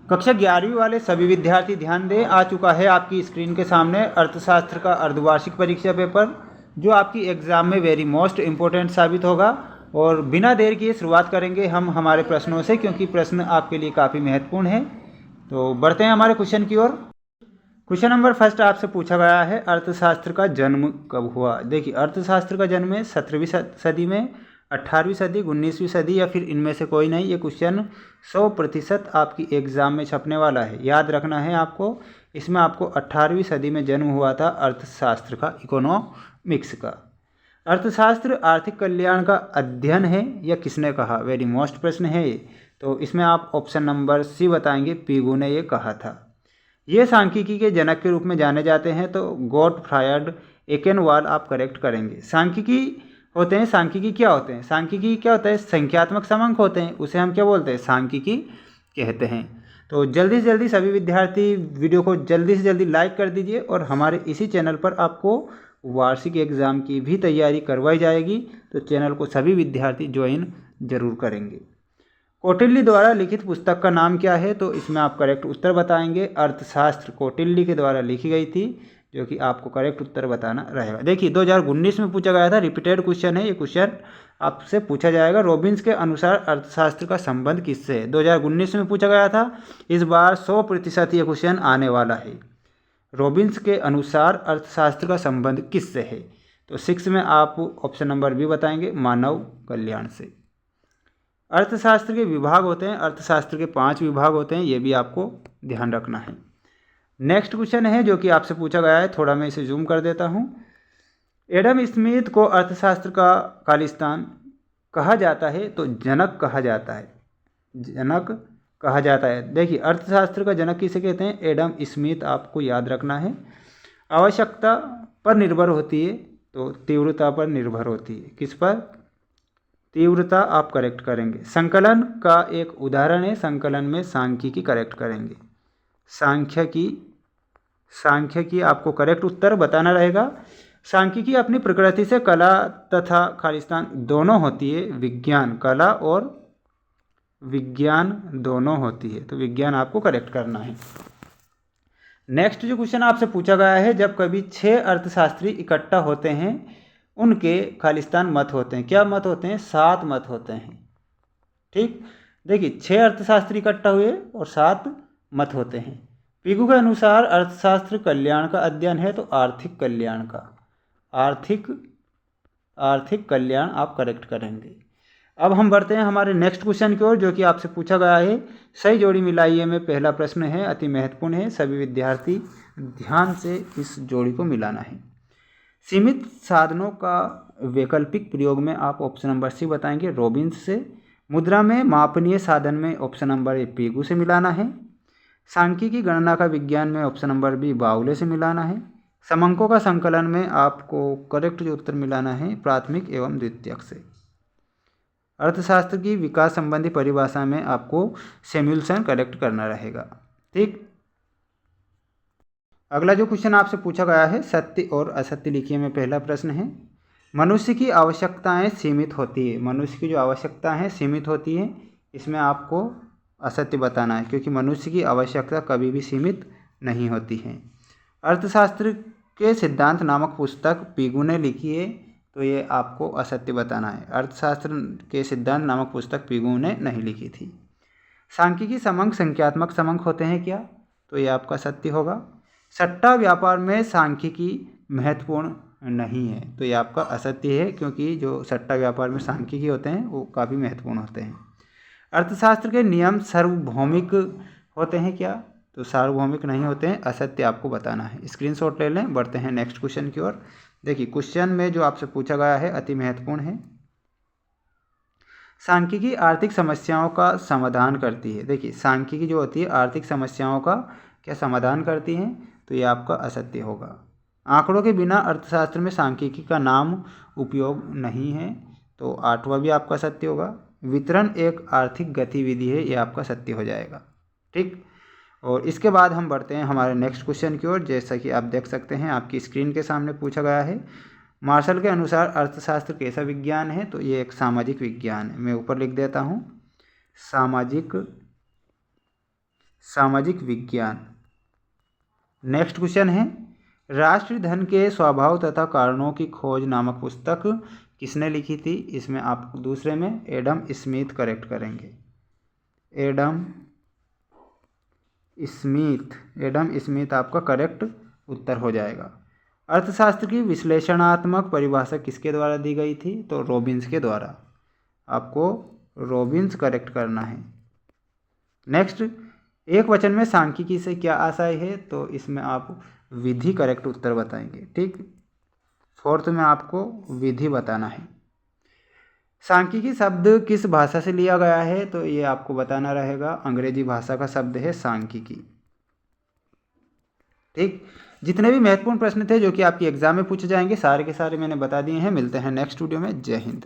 कक्षा 11वीं वाले सभी विद्यार्थी ध्यान दें, आ चुका है आपकी स्क्रीन के सामने अर्थशास्त्र का अर्धवार्षिक परीक्षा पेपर, जो आपकी एग्ज़ाम में वेरी मोस्ट इम्पोर्टेंट साबित होगा। और बिना देर किए शुरुआत करेंगे हम हमारे प्रश्नों से, क्योंकि प्रश्न आपके लिए काफ़ी महत्वपूर्ण है। तो बढ़ते हैं हमारे क्वेश्चन की ओर। क्वेश्चन नंबर फर्स्ट आपसे पूछा गया है, अर्थशास्त्र का जन्म कब हुआ। देखिए, अर्थशास्त्र का जन्म 17वीं सदी में, 18वीं सदी, 19वीं सदी या फिर इनमें से कोई नहीं। ये क्वेश्चन 100% आपकी एग्ज़ाम में छपने वाला है, याद रखना है आपको। इसमें आपको 18वीं सदी में जन्म हुआ था अर्थशास्त्र का, इकोनॉमिक्स का। अर्थशास्त्र आर्थिक कल्याण का अध्ययन है, यह किसने कहा। वेरी मोस्ट प्रश्न है ये। तो इसमें आप ऑप्शन नंबर सी बताएंगे, पीगू ने ये कहा था। ये सांख्यिकी के जनक के रूप में जाने जाते हैं, तो गॉटफ्रायड एकेनवाल आप करेक्ट करेंगे। सांख्यिकी होते हैं, सांख्यिकी क्या होते हैं, सांख्यिकी क्या होता है, संख्यात्मक समांक होते हैं, उसे हम क्या बोलते हैं, सांख्यिकी कहते हैं। तो जल्दी से जल्दी सभी विद्यार्थी वीडियो को जल्दी से जल्दी लाइक कर दीजिए, और हमारे इसी चैनल पर आपको वार्षिक एग्ज़ाम की भी तैयारी करवाई जाएगी, तो चैनल को सभी विद्यार्थी ज्वाइन जरूर करेंगे। कौटिल्य द्वारा लिखित पुस्तक का नाम क्या है, तो इसमें आप करेक्ट उत्तर बताएंगे। अर्थशास्त्र कौटिल्य के द्वारा लिखी गई थी, जो कि आपको करेक्ट उत्तर बताना रहेगा। देखिए, 2019 में पूछा गया था, रिपीटेड क्वेश्चन है ये। क्वेश्चन आपसे पूछा जाएगा, रॉबिन्स के अनुसार अर्थशास्त्र का संबंध किससे है। 2019 में पूछा गया था, इस बार 100% ये क्वेश्चन आने वाला है। रॉबिन्स के अनुसार अर्थशास्त्र का संबंध किससे है, तो 6 में आप ऑप्शन नंबर बी बताएंगे, मानव कल्याण से। अर्थशास्त्र के विभाग होते हैं, अर्थशास्त्र के 5 विभाग होते हैं, ये भी आपको ध्यान रखना है। नेक्स्ट क्वेश्चन है जो कि आपसे पूछा गया है, थोड़ा मैं इसे जूम कर देता हूँ। एडम स्मिथ को अर्थशास्त्र का खालिस्तान कहा जाता है, तो जनक कहा जाता है, जनक कहा जाता है। देखिए, अर्थशास्त्र का जनक किसे कहते हैं, एडम स्मिथ, आपको याद रखना है। आवश्यकता पर निर्भर होती है, तो तीव्रता पर निर्भर होती है। किस पर, तीव्रता आप करेक्ट करेंगे। संकलन का एक उदाहरण है, संकलन में सांख्यिकी करेक्ट करेंगे, सांख्यिकी आपको करेक्ट उत्तर बताना रहेगा। सांख्यिकी अपनी प्रकृति से कला तथा खालिस्तान दोनों होती है, विज्ञान, कला और विज्ञान दोनों होती है, तो विज्ञान आपको करेक्ट करना है। नेक्स्ट जो क्वेश्चन आपसे पूछा गया है, जब कभी 6 अर्थशास्त्री इकट्ठा होते हैं, उनके खालिस्तान मत होते हैं। क्या मत होते हैं, 7 मत होते हैं। ठीक, देखिए, 6 अर्थशास्त्री इकट्ठा हुए और 7 मत होते हैं। पीगू के अनुसार अर्थशास्त्र कल्याण का अध्ययन है, तो आर्थिक कल्याण का, आर्थिक कल्याण आप करेक्ट करेंगे। अब हम बढ़ते हैं हमारे नेक्स्ट क्वेश्चन की ओर, जो कि आपसे पूछा गया है, सही जोड़ी मिलाइए में पहला प्रश्न है, अति महत्वपूर्ण है, सभी विद्यार्थी ध्यान से इस जोड़ी को मिलाना है। सीमित साधनों का वैकल्पिक प्रयोग में आप ऑप्शन नंबर सी बताएंगे, रॉबिन्स से। मुद्रा में मापनीय साधन में ऑप्शन नंबर ए, पीगू से मिलाना है। सांख्यिकी गणना का विज्ञान में ऑप्शन नंबर बी, बाउले से मिलाना है। समंकों का संकलन में आपको करेक्ट जो उत्तर मिलाना है, प्राथमिक एवं द्वितीयक से। अर्थशास्त्र की विकास संबंधी परिभाषा में आपको सैमुअल्सन करेक्ट करना रहेगा। ठीक, अगला जो क्वेश्चन आपसे पूछा गया है, सत्य और असत्य लिखिए में पहला प्रश्न है। मनुष्य की आवश्यकताएं सीमित होती है, मनुष्य की जो आवश्यकता है सीमित होती है, इसमें आपको असत्य बताना है, क्योंकि मनुष्य की आवश्यकता कभी भी सीमित नहीं होती है। अर्थशास्त्र के सिद्धांत नामक पुस्तक पीगू ने लिखी है, तो ये आपको असत्य बताना है। अर्थशास्त्र के सिद्धांत नामक पुस्तक पीगू ने नहीं लिखी थी। सांख्यिकी समंक संख्यात्मक समंक होते हैं क्या, तो ये आपका सत्य होगा। सट्टा व्यापार में सांख्यिकी महत्वपूर्ण नहीं है, तो ये आपका असत्य है, क्योंकि जो सट्टा व्यापार में सांख्यिकी होते हैं वो काफ़ी महत्वपूर्ण होते हैं। अर्थशास्त्र के नियम सार्वभौमिक होते हैं क्या, तो सार्वभौमिक नहीं होते हैं, असत्य आपको बताना है। स्क्रीनशॉट ले लें, बढ़ते हैं नेक्स्ट क्वेश्चन की ओर। देखिए, क्वेश्चन में जो आपसे पूछा गया है अति महत्वपूर्ण है। सांख्यिकी आर्थिक समस्याओं का समाधान करती है। देखिए, सांख्यिकी जो होती है आर्थिक समस्याओं का क्या समाधान करती है, तो ये आपका असत्य होगा। आंकड़ों के बिना अर्थशास्त्र में सांख्यिकी का नाम उपयोग नहीं है, तो 8वां भी आपका सत्य होगा। वितरण एक आर्थिक गतिविधि है, ये आपका सत्य हो जाएगा। ठीक, और इसके बाद हम बढ़ते हैं हमारे नेक्स्ट क्वेश्चन की ओर। जैसा कि आप देख सकते हैं, आपकी स्क्रीन के सामने पूछा गया है, मार्शल के अनुसार अर्थशास्त्र कैसा विज्ञान है, तो ये एक सामाजिक विज्ञान है। मैं ऊपर लिख देता हूँ, सामाजिक विज्ञान। नेक्स्ट क्वेश्चन है, राष्ट्रीय धन के स्वभाव तथा कारणों की खोज नामक पुस्तक किसने लिखी थी? इसमें आप दूसरे में एडम स्मिथ करेक्ट करेंगे। एडम स्मिथ आपका करेक्ट उत्तर हो जाएगा। अर्थशास्त्र की विश्लेषणात्मक परिभाषा किसके द्वारा दी गई थी? तो रॉबिन्स के द्वारा। आपको रॉबिन्स करेक्ट करना है। नेक्स्ट, एक वचन में सांख्यिकी से क्या आशय है? तो इसमें आप विधि करेक्ट उत्तर बताएंगे। ठीक, फोर्थ में आपको विधि बताना है। सांख्यिकी शब्द किस भाषा से लिया गया है? तो ये आपको बताना रहेगा, अंग्रेजी भाषा का शब्द है सांख्यिकी। ठीक, जितने भी महत्वपूर्ण प्रश्न थे जो कि आपकी एग्जाम में पूछे जाएंगे सारे के सारे मैंने बता दिए हैं। मिलते हैं नेक्स्ट वीडियो में। जय हिंद।